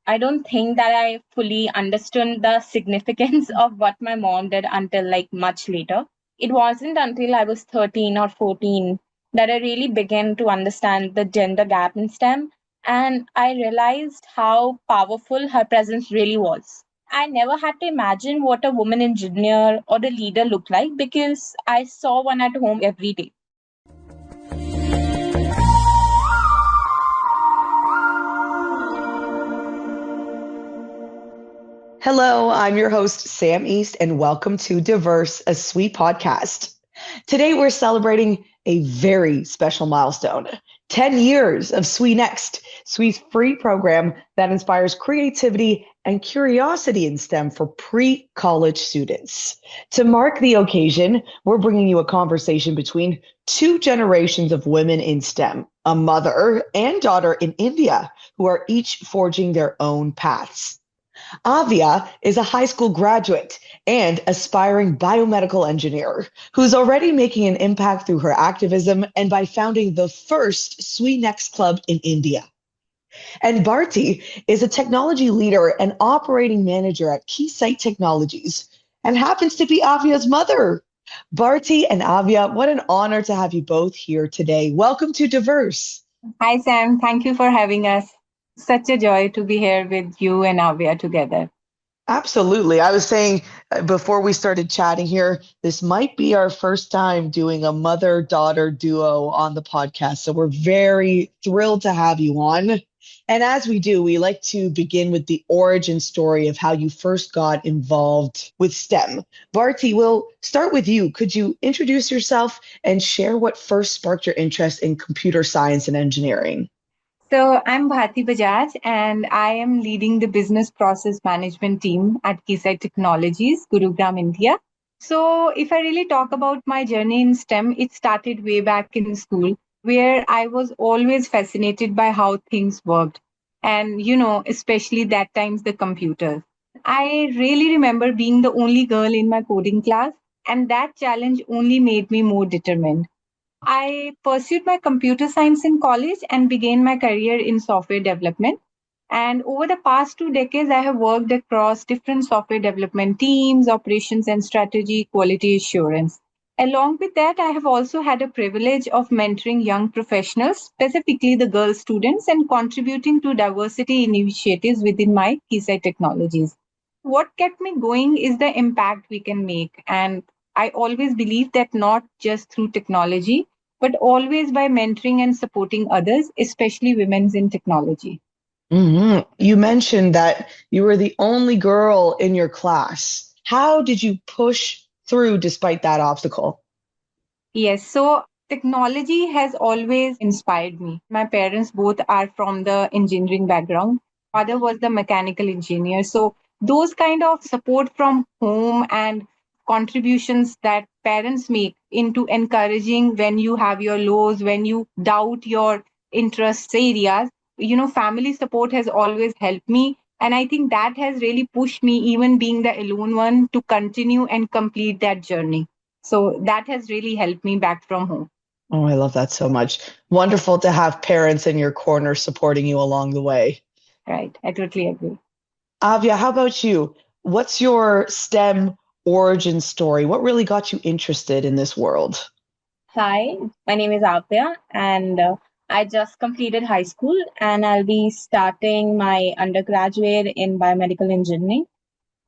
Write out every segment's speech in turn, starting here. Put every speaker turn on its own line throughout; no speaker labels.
I don't think that I fully understood the significance of what my mom did until much later. It wasn't until I was 13 or 14 that I really began to understand the gender gap in STEM, and I realized how powerful her presence really was. I never had to imagine what a woman engineer or a leader looked like because I saw one at home every day.
Hello, I'm your host, Sam East, and welcome to Diverse, a SWE podcast. Today, we're celebrating a very special milestone 10 years of SWENext, SWE's free program that inspires creativity and curiosity in STEM for pre college students. To mark the occasion, we're bringing you a conversation between two generations of women in STEM, a mother and daughter in India, who are each forging their own paths. Aavya is a high school graduate and aspiring biomedical engineer who's already making an impact through her activism and by founding the first SWENext Club in India. And Bharti is a technology leader and operating manager at Keysight Technologies and happens to be Aavya's mother. Bharti and Aavya, what an honor to have you both here today. Welcome to Diverse.
Hi, Sam. Thank you for having us. Such a joy to be here with you and Avya together.
Absolutely. I was saying before we started chatting here, this might be our first time doing a mother-daughter duo on the podcast. So we're very thrilled to have you on. And as we do, we like to begin with the origin story of how you first got involved with STEM. Bharti, we'll start with you. Could you introduce yourself and share what first sparked your interest in computer science and engineering?
So, I'm Bharti Bajaj, and I am leading the business process management team at Keysight Technologies, Gurugram, India. So, if I really talk about my journey in STEM, it started way back in school, where I was always fascinated by how things worked. And, especially that times the computers. I really remember being the only girl in my coding class, and that challenge only made me more determined. I pursued my computer science in college and began my career in software development. And over the past 2 decades, I have worked across different software development teams, operations and strategy, quality assurance. Along with that, I have also had a privilege of mentoring young professionals, specifically the girl students, and contributing to diversity initiatives within my Keysight Technologies. What kept me going is the impact we can make. And I always believe that not just through technology, but always by mentoring and supporting others, especially women in technology.
You mentioned that you were the only girl in your class. How did you push through despite that obstacle?
Yes, so technology has always inspired me. My parents both are from the engineering background. Father was the mechanical engineer. So those kind of support from home and contributions that parents make into encouraging when you have your lows, when you doubt your interest areas, family support has always helped me. And I think that has really pushed me, even being the alone one, to continue and complete that journey. So that has really helped me back from home.
Oh, I love that so much. Wonderful to have parents in your corner supporting you along the way.
Right. I totally agree.
Avia, how about you? What's your STEM origin story? What really got you interested in this world?
Hi, my name is Aavya, and I just completed high school, and I'll be starting my undergraduate in biomedical engineering.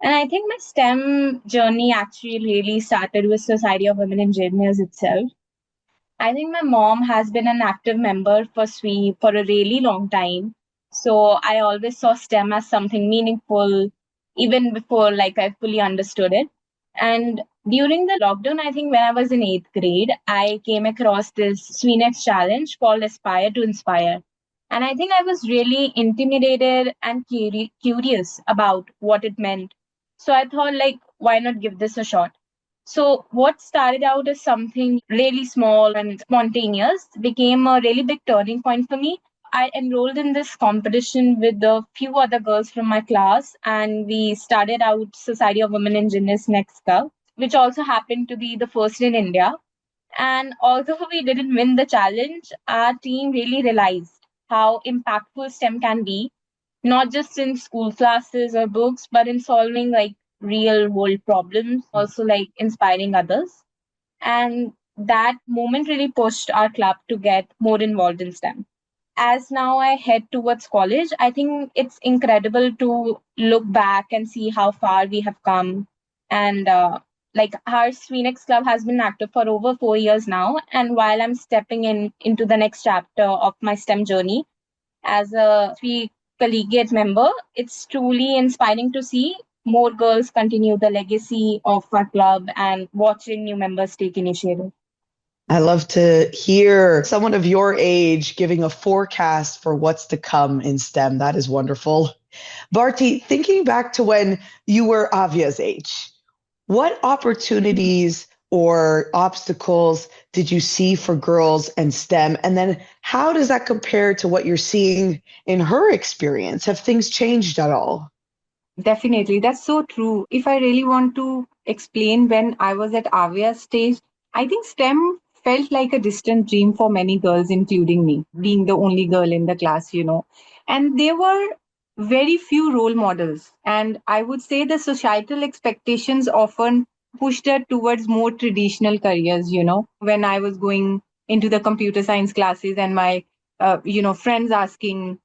And I think my STEM journey actually really started with Society of Women Engineers itself. I think my mom has been an active member for SWE for a really long time. So I always saw STEM as something meaningful, even before I fully understood it. And during the lockdown, I think when I was in eighth grade, I came across this SWENext challenge called Aspire to Inspire. And I think I was really intimidated and curious about what it meant. So I thought, why not give this a shot? So, what started out as something really small and spontaneous became a really big turning point for me. I enrolled in this competition with a few other girls from my class, and we started out Society of Women Engineers Next Club, which also happened to be the first in India. And although we didn't win the challenge, our team really realized how impactful STEM can be not just in school classes or books, but in solving like real world problems, also like inspiring others. And that moment really pushed our club to get more involved in STEM. As now I head towards college, I think it's incredible to look back and see how far we have come. And like our SWENext Club has been active for over 4 years now. And while I'm stepping in into the next chapter of my STEM journey as a SWE collegiate member, it's truly inspiring to see more girls continue the legacy of our club and watching new members take initiative.
I love to hear someone of your age giving a forecast for what's to come in STEM. That is wonderful. Bharti, thinking back to when you were Aavya's age, what opportunities or obstacles did you see for girls and STEM? And then how does that compare to what you're seeing in her experience? Have things changed at all?
Definitely, that's so true. If I really want to explain when I was at Avya's stage, I think STEM felt like a distant dream for many girls, including me, being the only girl in the class. And there were very few role models. And I would say the societal expectations often pushed her towards more traditional careers. When I was going into the computer science classes and my friends asking,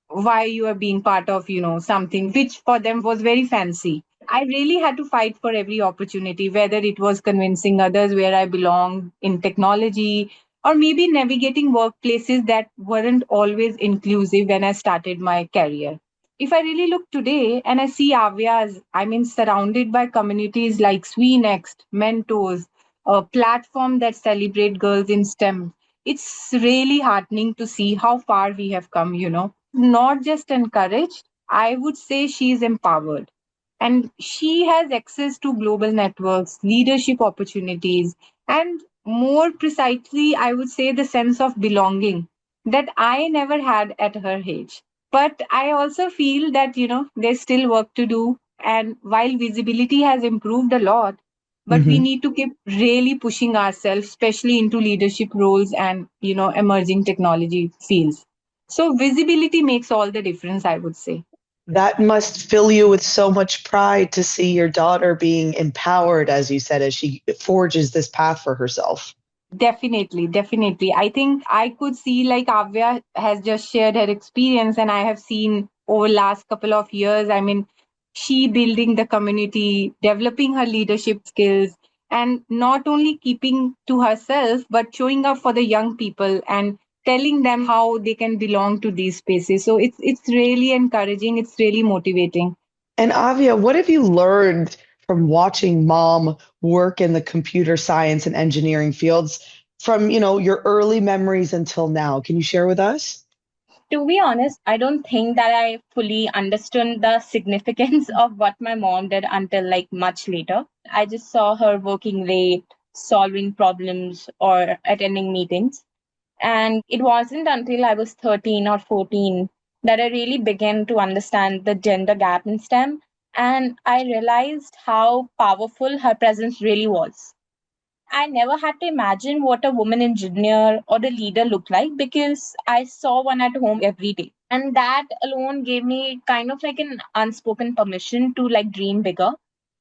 why you are being part of something which for them was very fancy. I really had to fight for every opportunity, whether it was convincing others where I belong in technology, or maybe navigating workplaces that weren't always inclusive when I started my career. If I really look today and I see Avya's, I mean, surrounded by communities like SWENext, mentors, a platform that celebrate girls in STEM, it's really heartening to see how far we have come. Not just encouraged, I would say she is empowered. And she has access to global networks, leadership opportunities, and more precisely, I would say the sense of belonging that I never had at her age. But I also feel that there's still work to do. And while visibility has improved a lot, but we
Mhm.
need to keep really pushing ourselves, especially into leadership roles and emerging technology fields. So visibility makes all the difference, I would say.
That must fill you with so much pride to see your daughter being empowered, as you said, as she forges this path for herself.
Definitely, definitely. I think I could see like Avya has just shared her experience, and I have seen over last couple of years. I mean, she building the community, developing her leadership skills, and not only keeping to herself, but showing up for the young people and telling them how they can belong to these spaces. So it's really encouraging. It's really motivating.
And Avia, what have you learned from watching mom work in the computer science and engineering fields from, your early memories until now? Can you share with us?
To be honest, I don't think that I fully understood the significance of what my mom did until like much later. I just saw her working late, solving problems, or attending meetings. And it wasn't until I was 13 or 14 that I really began to understand the gender gap in STEM. And I realized how powerful her presence really was. I never had to imagine what a woman engineer or a leader looked like because I saw one at home every day. And that alone gave me kind of like an unspoken permission to like dream bigger.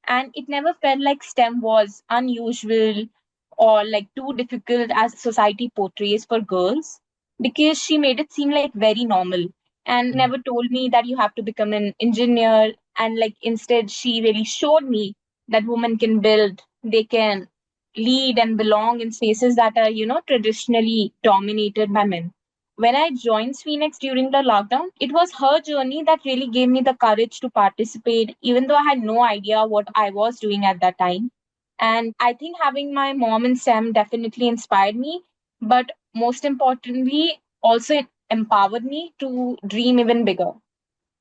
And it never felt like STEM was unusual or like too difficult as society portrays for girls because she made it seem like very normal and never told me that you have to become an engineer. And like instead, she really showed me that women can build, they can lead and belong in spaces that are, traditionally dominated by men. When I joined SWENext during the lockdown, it was her journey that really gave me the courage to participate, even though I had no idea what I was doing at that time. And I think having my mom and Sam definitely inspired me, but most importantly, also it empowered me to dream even bigger.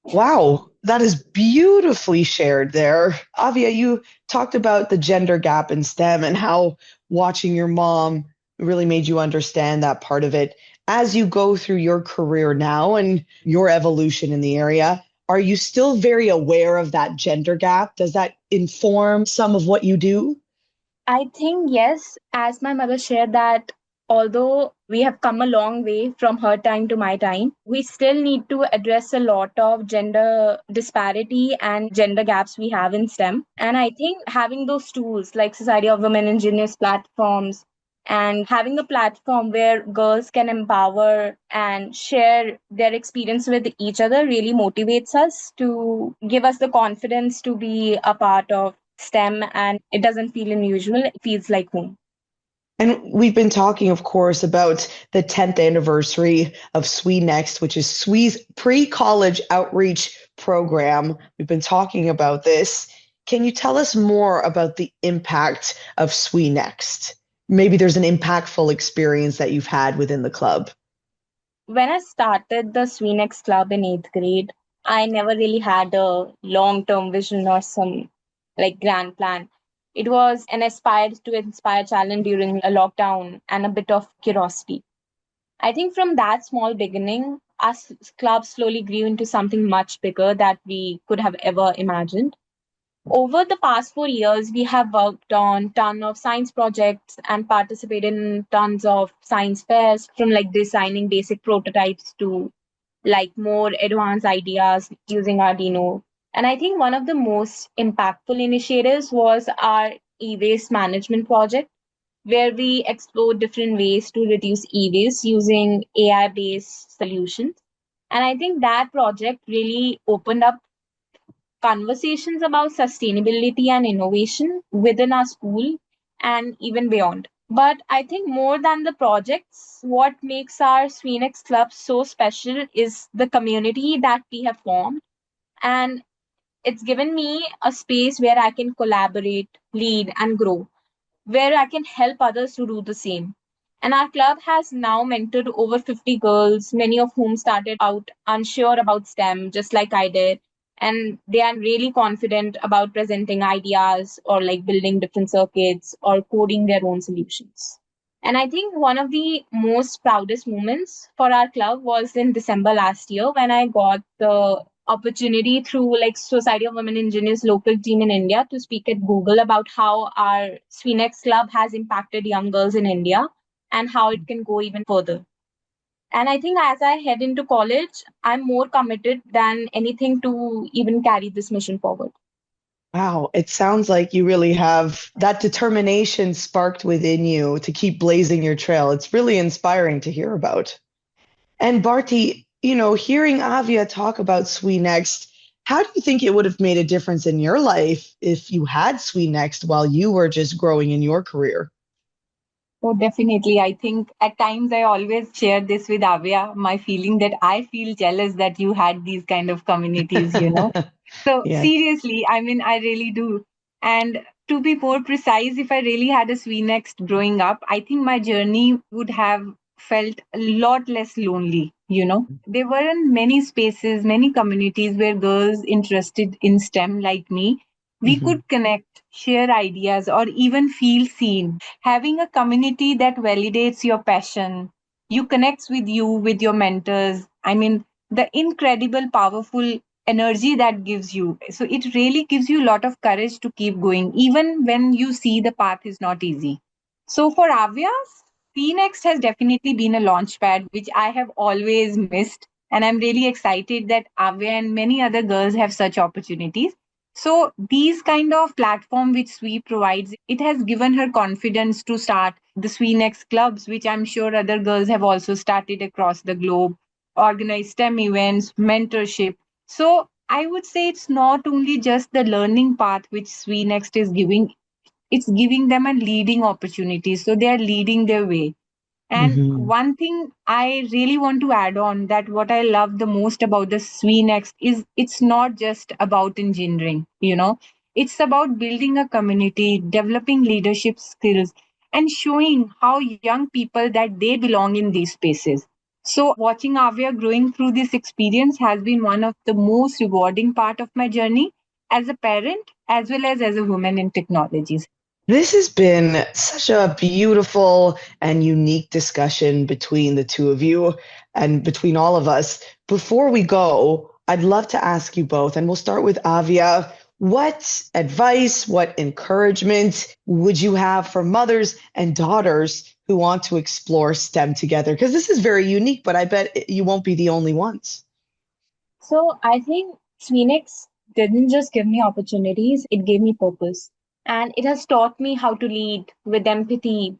Wow, that is beautifully shared there. Avia, you talked about the gender gap in STEM and how watching your mom really made you understand that part of it. As you go through your career now and your evolution in the area, are you still very aware of that gender gap? Does that inform some of what you do?
I think yes, as my mother shared that although we have come a long way from her time to my time, we still need to address a lot of gender disparity and gender gaps we have in STEM. And I think having those tools like Society of Women Engineers platforms and having a platform where girls can empower and share their experience with each other really motivates us to give us the confidence to be a part of STEM, and it doesn't feel unusual, it feels like home.
And we've been talking, of course, about the 10th anniversary of SWENext, which is SWE's pre-college outreach program. We've been talking about this. Can you tell us more about the impact of SWENext? Maybe there's an impactful experience that you've had within the club.
When I started the SWENext Club in 8th grade, I never really had a long term vision or some like grand plan. It was an aspire to inspire challenge during a lockdown and a bit of curiosity. I think from that small beginning, our club slowly grew into something much bigger that we could have ever imagined. Over the past 4 years, we have worked on ton of science projects and participated in tons of science fairs, from like designing basic prototypes to like more advanced ideas using Arduino. And I think one of the most impactful initiatives was our e-waste management project, where we explored different ways to reduce e-waste using AI-based solutions. And I think that project really opened up conversations about sustainability and innovation within our school and even beyond. But I think more than the projects, what makes our SWENext Club so special is the community that we have formed. And it's given me a space where I can collaborate, lead, and grow, where I can help others to do the same. And our club has now mentored over 50 girls, many of whom started out unsure about STEM, just like I did. And they are really confident about presenting ideas or like building different circuits or coding their own solutions. And I think one of the most proudest moments for our club was in December last year when I got the opportunity through like Society of Women Engineers local team in India to speak at Google about how our SWENext Club has impacted young girls in India and how it can go even further. And I think as I head into college, I'm more committed than anything to even carry this mission forward.
Wow, it sounds like you really have that determination sparked within you to keep blazing your trail. It's really inspiring to hear about. And Bharti, hearing Aavya talk about SWENext, how do you think it would have made a difference in your life if you had SWENext while you were just growing in your career?
Oh, definitely. I think at times I always share this with Avya, my feeling that I feel jealous that you had these kind of communities. So
Yes.
seriously, I mean, I really do. And to be more precise, if I really had a SWENext growing up, I think my journey would have felt a lot less lonely. There weren't many spaces, many communities where girls interested in STEM like me, we
Mhm.
could connect, share ideas, or even feel seen. Having a community that validates your passion, you connects with you, with your mentors. I mean, the incredible, powerful energy that gives you. So it really gives you a lot of courage to keep going, even when you see the path is not easy. So for Avya, Phoenix has definitely been a launch pad, which I have always missed. And I'm really excited that Avya and many other girls have such opportunities. So these kind of platform which SWE provides, it has given her confidence to start the SWENext clubs, which I'm sure other girls have also started across the globe, organize STEM events, mentorship. So I would say it's not only just the learning path which SWENext is giving, it's giving them a leading opportunity. So they are leading their way. And
Mhm.
one thing I really want to add on, that what I love the most about the SWENext is it's not just about engineering. It's about building a community, developing leadership skills, and showing how young people that they belong in these spaces. So watching Avya growing through this experience has been one of the most rewarding part of my journey as a parent as well as a woman in technologies.
This has been such a beautiful and unique discussion between the two of you and between all of us. Before we go, I'd love to ask you both, and we'll start with Avia. What advice, what encouragement would you have for mothers and daughters who want to explore STEM together? Because this is very unique, but I bet you won't be the only ones.
So I think SWENext didn't just give me opportunities, it gave me purpose. And it has taught me how to lead with empathy,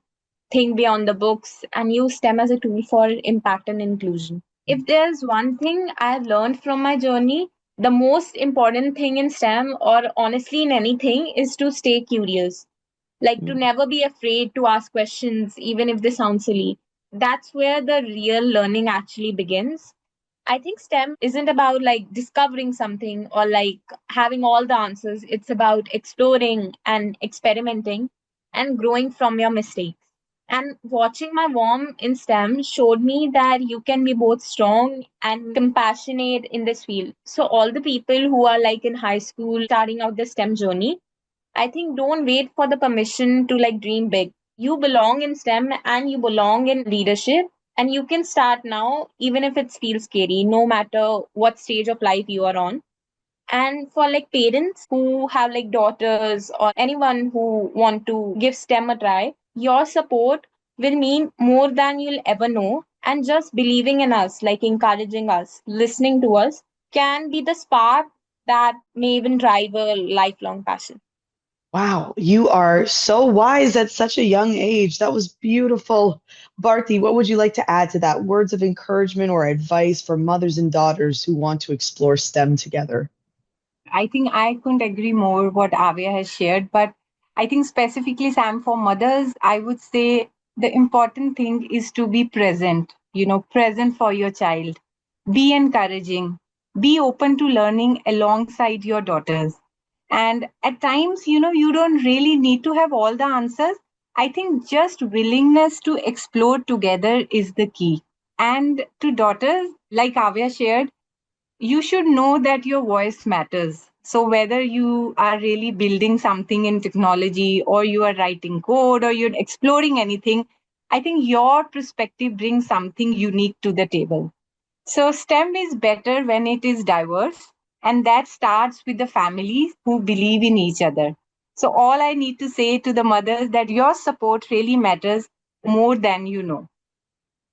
think beyond the books, and use STEM as a tool for impact and inclusion. If there's one thing I've learned from my journey, the most important thing in STEM, or honestly in anything, is to stay curious. Like to never be afraid to ask questions, even if they sound silly. That's where the real learning actually begins. I think STEM isn't about like discovering something or like having all the answers. It's about exploring and experimenting and growing from your mistakes. And watching my mom in STEM showed me that you can be both strong and compassionate in this field. So, all the people who are like in high school starting out the STEM journey, I think don't wait for the permission to like dream big. You belong in STEM and you belong in leadership, and you can start now even if it feels scary, no matter what stage of life you are on. And for like parents who have like daughters or anyone who want to give STEM a try, your support will mean more than you'll ever know. And just believing in us, like encouraging us, listening to us, can be the spark that may even drive a lifelong passion.
Wow, you are so wise at such a young age. That was beautiful. Bharti, what would you like to add to that? Words of encouragement or advice for mothers and daughters who want to explore STEM together?
I think I couldn't agree more what Avya has shared, but I think specifically, Sam, for mothers, I would say the important thing is to be present, present for your child. Be encouraging, be open to learning alongside your daughters. And at times, you don't really need to have all the answers. I think just willingness to explore together is the key. And to daughters, like Avya shared, you should know that your voice matters. So, whether you are really building something in technology or you are writing code or you're exploring anything, I think your perspective brings something unique to the table. So, STEM is better when it is diverse, and that starts with the families who believe in each other. So, all I need to say to the mothers that your support really matters more than you know.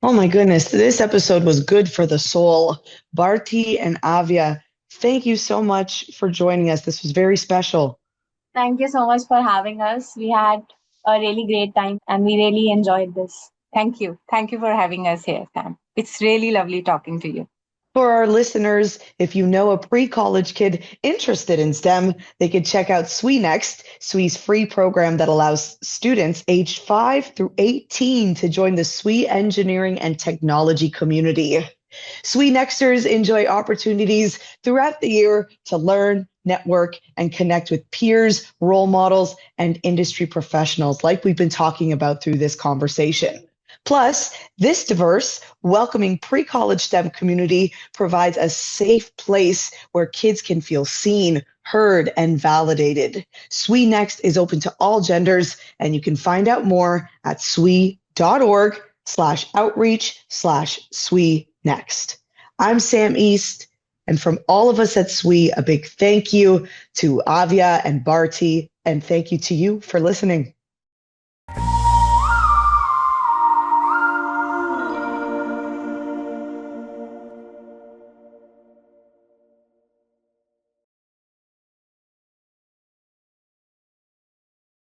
Oh my goodness, this episode was good for the soul. Bharti and Aavya, thank you so much for joining us. This was very special.
Thank you so much for having us. We had a really great time and we really enjoyed this.
Thank you. Thank you for having us here, Sam. It's really lovely talking to you.
For our listeners, if you know a pre-college kid interested in STEM, they could check out SWENext, SWE's free program that allows students aged 5 through 18 to join the SWE engineering and technology community. SWENexters enjoy opportunities throughout the year to learn, network, and connect with peers, role models, and industry professionals like we've been talking about through this conversation. Plus, this diverse, welcoming pre-college STEM community provides a safe place where kids can feel seen, heard, and validated. SWENext is open to all genders, and you can find out more at swe.org/outreach/SWENext. I'm Sam East, and from all of us at SWE, a big thank you to Aavya and Bharti, and thank you to you for listening.